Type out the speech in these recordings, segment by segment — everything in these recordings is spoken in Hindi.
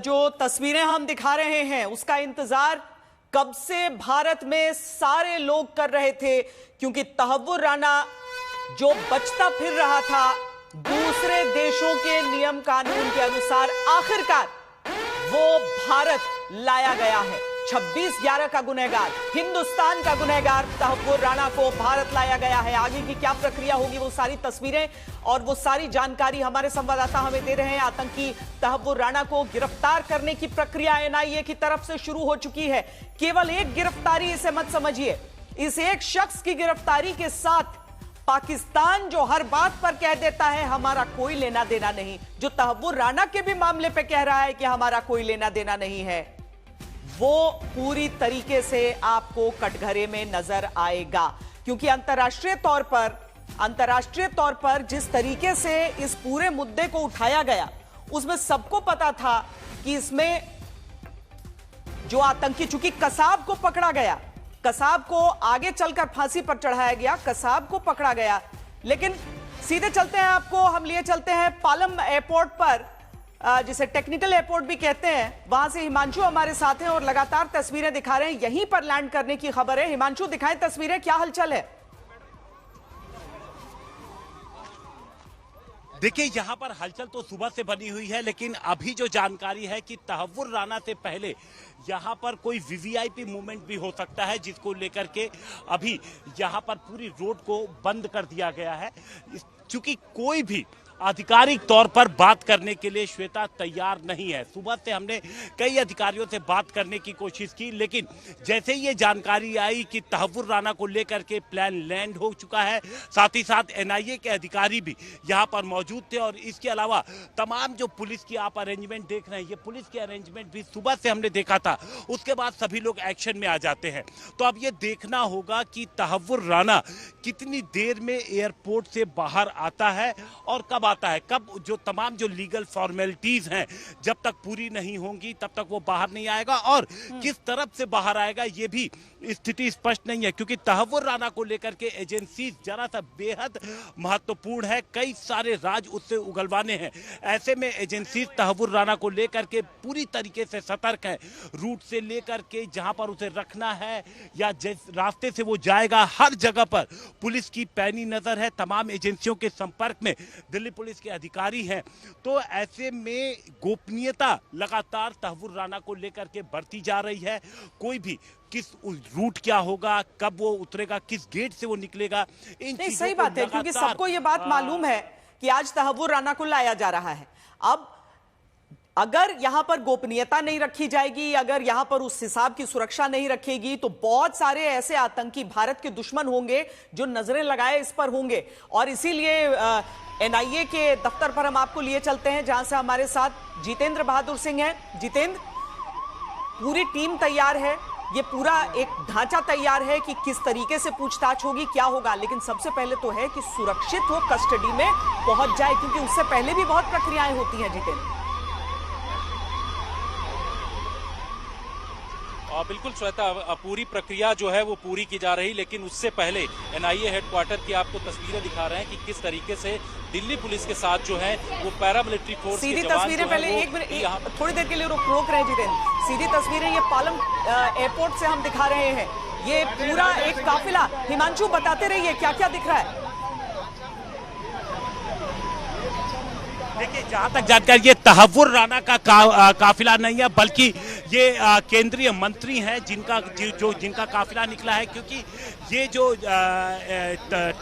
जो तस्वीरें हम दिखा रहे हैं उसका इंतजार कब से भारत में सारे लोग कर रहे थे, क्योंकि तहव्वुर राना जो बचता फिर रहा था दूसरे देशों के नियम कानून के अनुसार, आखिरकार वो भारत लाया गया है। 26/11 का गुनहगार, हिंदुस्तान का गुनहगार तहव्वुर राना को भारत लाया गया है। आगे की क्या प्रक्रिया होगी, वो सारी तस्वीरें और वो सारी जानकारी हमारे संवाददाता हमें दे रहे हैं। आतंकी तहव्वुर राना को गिरफ्तार करने की प्रक्रिया एनआईए की तरफ से शुरू हो चुकी है। केवल एक गिरफ्तारी इसे मत समझिए, इस एक शख्स की गिरफ्तारी के साथ पाकिस्तान जो हर बात पर कह देता है हमारा कोई लेना देना नहीं, जो तहव्वुर राना के भी मामले पे कह रहा है कि हमारा कोई लेना देना नहीं है, वो पूरी तरीके से आपको कटघरे में नजर आएगा। क्योंकि अंतर्राष्ट्रीय तौर पर जिस तरीके से इस पूरे मुद्दे को उठाया गया, उसमें सबको पता था कि इसमें जो आतंकी, चूंकि कसाब को पकड़ा गया, कसाब को आगे चलकर फांसी पर चढ़ाया गया, कसाब को पकड़ा गया, लेकिन सीधे चलते हैं, आपको हम लिए चलते हैं पालम एयरपोर्ट पर, जिसे टेक्निकल एयरपोर्ट भी कहते हैं। वहां से हिमांशु हमारे साथ हैं और लगातार तस्वीरें दिखा रहे हैं। यहीं पर लैंड करने की खबर है। हिमांशु, दिखाएं तस्वीरें, क्या हलचल है? देखिए, यहाँ पर हलचल तो सुबह से बनी हुई है, लेकिन अभी जो जानकारी है कि तहव्वुर राना से पहले यहाँ पर कोई वीवीआईपी मूवमेंट भी हो सकता है, जिसको लेकर के अभी यहाँ पर पूरी रोड को बंद कर दिया गया है। क्योंकि कोई भी आधिकारिक तौर पर बात करने के लिए श्वेता तैयार नहीं है। सुबह से हमने कई अधिकारियों से बात करने की कोशिश की, लेकिन जैसे ये जानकारी आई कि तहव्वुर राना को लेकर के प्लान लैंड हो चुका है, साथ ही साथ एनआईए के अधिकारी भी यहाँ पर मौजूद थे और इसके अलावा तमाम जो पुलिस की आप अरेंजमेंट देख रहे हैं, ये पुलिस के अरेंजमेंट भी सुबह से हमने देखा था, उसके बाद सभी लोग एक्शन में आ जाते हैं। तो अब ये देखना होगा कि तहव्वुर राना कितनी देर में एयरपोर्ट से बाहर आता है और कब आता है, कब जो तमाम जो लीगल फॉर्मेलिटीज हैं जब तक पूरी नहीं होंगी तब तक वो बाहर नहीं आएगा, और किस तरफ से बाहर आएगा ये भी स्थिति स्पष्ट नहीं है। क्योंकि तहव्वुर राना को लेकर के एजेंसी जरा सा बेहद महत्वपूर्ण है, कई सारे राज उससे उगलवाने हैं। ऐसे में एजेंसी तहव्वुर राना को लेकर के पूरी तरीके से सतर्क है, रूट से लेकर के जहां पर उसे रखना है या जिस रास्ते से वो जाएगा, हर जगह पर पुलिस की पैनी नजर है, तमाम एजेंसियों के संपर्क में दिल्ली पुलिस के अधिकारी हैं। तो ऐसे में गोपनीयता लगातार तहव्वुर राना को लेकर के बढ़ती जा रही है। कोई भी किस रूट क्या होगा, कब वो उतरेगा, किस गेट से वो निकलेगा, इन नहीं, सही बात है, क्योंकि सबको ये बात मालूम है कि आज तहव्वुर राना को लाया जा रहा है। अब अगर यहां पर गोपनीयता नहीं रखी जाएगी, अगर यहां पर उस हिसाब की सुरक्षा नहीं रखेगी, तो बहुत सारे ऐसे आतंकी भारत के दुश्मन होंगे जो नजरें लगाए इस पर होंगे। और इसीलिए एनआईए के दफ्तर पर हम आपको लिए चलते हैं, जहां से हमारे साथ जितेंद्र बहादुर सिंह हैं। जितेंद्र, पूरी टीम तैयार है, ये पूरा एक ढांचा तैयार है कि किस तरीके से पूछताछ होगी, क्या होगा, लेकिन सबसे पहले तो है कि सुरक्षित वो कस्टडी में पहुंच जाए, क्योंकि उससे पहले भी बहुत प्रक्रियाएं होती हैं। जितेंद्र, बिल्कुल श्वेता, पूरी प्रक्रिया जो है वो पूरी की जा रही, लेकिन उससे पहले एनआईए हेडक्वार्टर की आपको तस्वीरें दिखा रहे हैं कि किस तरीके से दिल्ली पुलिस के साथ जो है वो पैरामिलिट्री फोर्स के जवान तस्वीरें पहले एक मिनट थोड़ी देर के लिए रोक रहे हैं जितेंद्र। सीधी तस्वीरें ये पालम एयरपोर्ट से हम दिखा रहे हैं, ये पूरा एक काफिला। हिमांशु, बताते रहिए क्या क्या दिख रहा है। देखिए, जहां तक जानकारी, ये तहव्वुर राना का काफिला नहीं है, बल्कि ये केंद्रीय मंत्री हैं जिनका काफिला निकला है। क्योंकि ये जो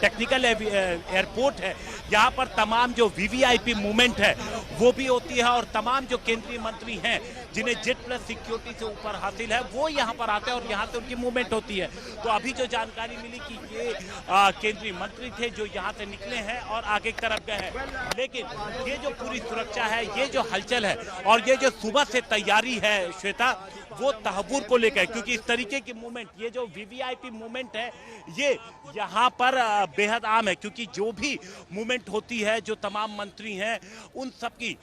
टेक्निकल एयरपोर्ट है, यहाँ पर तमाम जो वीवीआईपी मूवमेंट है वो भी होती है, और तमाम जो केंद्रीय मंत्री हैं जिन्हें जेट प्लस सिक्योरिटी से ऊपर हासिल है, वो यहाँ पर आते हैं और यहाँ से उनकी मूवमेंट होती है। तो अभी जो जानकारी मिली कि ये केंद्रीय मंत्री थे जो यहाँ से निकले हैं और आगे की तरफ गए हैं, लेकिन ये जो पूरी सुरक्षा है, ये जो हलचल है और ये जो सुबह से तैयारी है श्वेता, वो तहव्वुर को लेकर, क्योंकि इस तरीके की मूवमेंट, ये जो वीवीआईपी मूवमेंट है, ये यहाँ पर बेहद आम है। क्योंकि जो भी मूवमेंट होती है, जो तमाम मंत्री हैं उन सबकी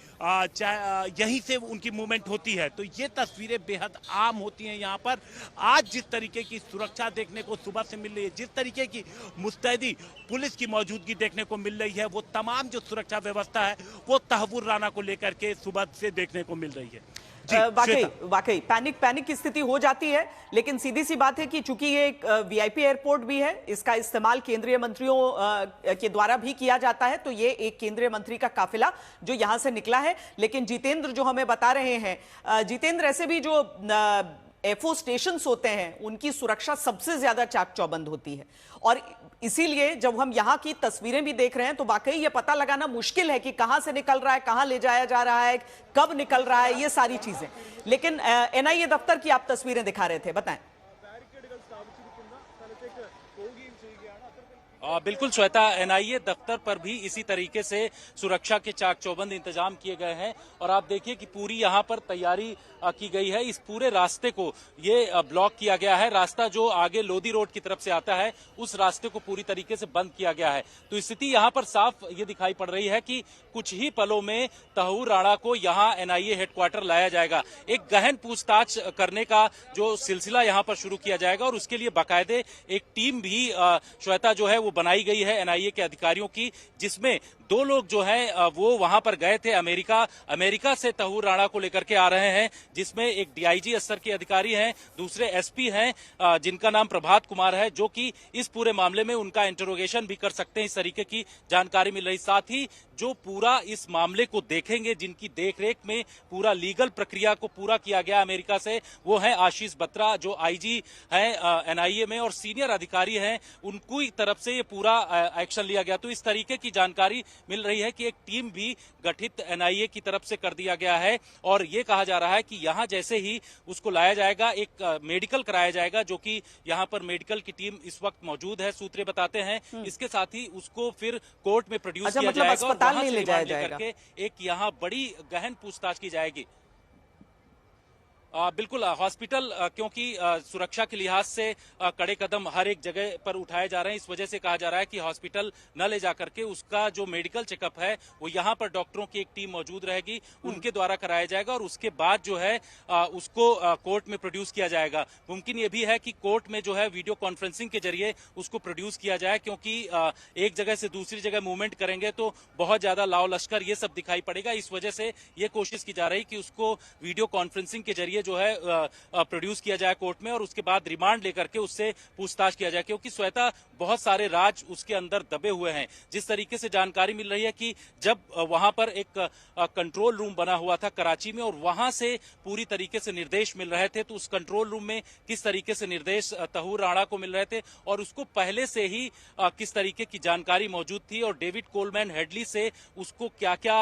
यहीं से उनकी मूवमेंट होती है। तो ये तस्वीरें बेहद आम होती हैं यहाँ पर। आज जिस तरीके की सुरक्षा देखने को सुबह से मिल रही है, जिस तरीके की मुस्तैदी पुलिस की मौजूदगी देखने को मिल रही है, वो तमाम जो सुरक्षा व्यवस्था है वो तहव्वुर राना को लेकर के सुबह से देखने को मिल रही है। वाकई वाकई पैनिक की स्थिति हो जाती है, लेकिन सीधी सी बात है कि चूंकि ये एक वीआईपी एयरपोर्ट भी है, इसका इस्तेमाल केंद्रीय मंत्रियों के द्वारा भी किया जाता है, तो ये एक केंद्रीय मंत्री का काफिला जो यहां से निकला है। लेकिन जितेंद्र जो हमें बता रहे हैं, जितेंद्र, ऐसे भी जो एफओ स्टेशन होते हैं उनकी सुरक्षा सबसे ज्यादा चाक चौबंद होती है, और इसीलिए जब हम यहां की तस्वीरें भी देख रहे हैं तो वाकई ये पता लगाना मुश्किल है कि कहां से निकल रहा है, कहां ले जाया जा रहा है, कब निकल रहा है, ये सारी चीजें। लेकिन एनआईए दफ्तर की आप तस्वीरें दिखा रहे थे, बताएं। बिल्कुल श्वेता, एनआईए दफ्तर पर भी इसी तरीके से सुरक्षा के चाक चौबंद इंतजाम किए गए हैं, और आप देखिए कि पूरी यहां पर तैयारी की गई है। इस पूरे रास्ते को ये ब्लॉक किया गया है। रास्ता जो आगे लोधी रोड की तरफ से आता है उस रास्ते को पूरी तरीके से बंद किया गया है। तो स्थिति यहां पर साफ ये दिखाई पड़ रही है कि कुछ ही पलों में तहूर राणा को यहां एनआईए हेडक्वार्टर लाया जाएगा। एक गहन पूछताछ करने का जो सिलसिला यहां पर शुरू किया जाएगा, और उसके लिए बाकायदे एक टीम भी श्वेता जो है वो बनाई गई है एनआईए के अधिकारियों की, जिसमें 2 लोग जो हैं वो वहां पर गए थे अमेरिका से तहूर राणा को लेकर के आ रहे हैं, जिसमें एक डीआईजी स्तर के अधिकारी हैं, दूसरे एसपी हैं जिनका नाम प्रभात कुमार है, जो कि इस पूरे मामले में उनका इंटरोगेशन भी कर सकते हैं। इस तरीके की जानकारी मिल रही। साथ ही जो पूरा इस मामले को देखेंगे, जिनकी देखरेख में पूरा लीगल प्रक्रिया को पूरा किया गया अमेरिका से, वो है आशीष बत्रा, जो आईजी हैं एनआईए में और सीनियर अधिकारी हैं, उनकी तरफ से ये पूरा एक्शन लिया गया। तो इस तरीके की जानकारी मिल रही है कि एक टीम भी गठित एनआईए की तरफ से कर दिया गया है, और ये कहा जा रहा है कि यहां जैसे ही उसको लाया जाएगा, एक मेडिकल कराया जाएगा, जो कि यहां पर मेडिकल की टीम इस वक्त मौजूद है, सूत्रे बताते हैं। इसके साथ ही उसको फिर कोर्ट में प्रोड्यूस किया जाएगा, अस्पताल नहीं ले जाया जाएगा, एक यहां बड़ी गहन पूछताछ की जाएगी। बिल्कुल हॉस्पिटल, क्योंकि सुरक्षा के लिहाज से कड़े कदम हर एक जगह पर उठाए जा रहे हैं, इस वजह से कहा जा रहा है कि हॉस्पिटल न ले जाकर के उसका जो मेडिकल चेकअप है वो यहां पर डॉक्टरों की एक टीम मौजूद रहेगी, उनके द्वारा कराया जाएगा, और उसके बाद जो है उसको कोर्ट में प्रोड्यूस किया जाएगा। मुमकिन ये भी है कि कोर्ट में जो है वीडियो कॉन्फ्रेंसिंग के जरिए उसको प्रोड्यूस किया जाए, क्योंकि एक जगह से दूसरी जगह मूवमेंट करेंगे तो बहुत ज्यादा लाव लश्कर ये सब दिखाई पड़ेगा। इस वजह से ये कोशिश की जा रही कि उसको वीडियो कॉन्फ्रेंसिंग के जरिए जो है प्रोड्यूस किया जाए कोर्ट में, और उसके बाद रिमांड लेकर के उससे पूछताछ किया जाए, क्योंकि श्वेता बहुत सारे राज उसके अंदर दबे हुए हैं। जिस तरीके से जानकारी मिल रही है कि जब वहां पर एक कंट्रोल रूम बना हुआ था कराची में, और वहां से पूरी तरीके से निर्देश मिल रहे थे, तो उस कंट्रोल रूम में किस तरीके से निर्देश तहूर राणा को मिल रहे थे और उसको पहले से ही किस तरीके की जानकारी मौजूद थी, और डेविड कोलमैन हेडली से उसको क्या क्या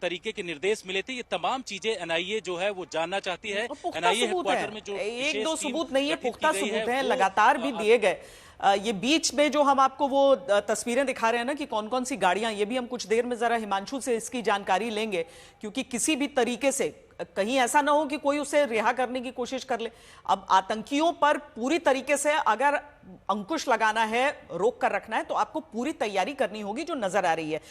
तरीके के निर्देश मिले थे, ये तमाम चीजें एनआईए जो है वो जानना चाहती है। एनआईए हेडक्वार्टर में जो एक दो सबूत नहीं है, पुख्ता सबूत हैं, लगातार भी दिए गए। ये बीच में जो हम आपको वो तस्वीरें दिखा रहे हैं ना कि कौन कौन सी गाड़ियां, ये भी हम कुछ देर में जरा हिमांशु से इसकी जानकारी लेंगे, क्योंकि किसी भी तरीके से कहीं ऐसा ना हो कि कोई उसे रिहा करने की कोशिश कर ले। अब आतंकियों पर पूरी तरीके से अगर अंकुश लगाना है, रोक कर रखना है, तो आपको पूरी तैयारी करनी होगी, जो नजर आ रही है।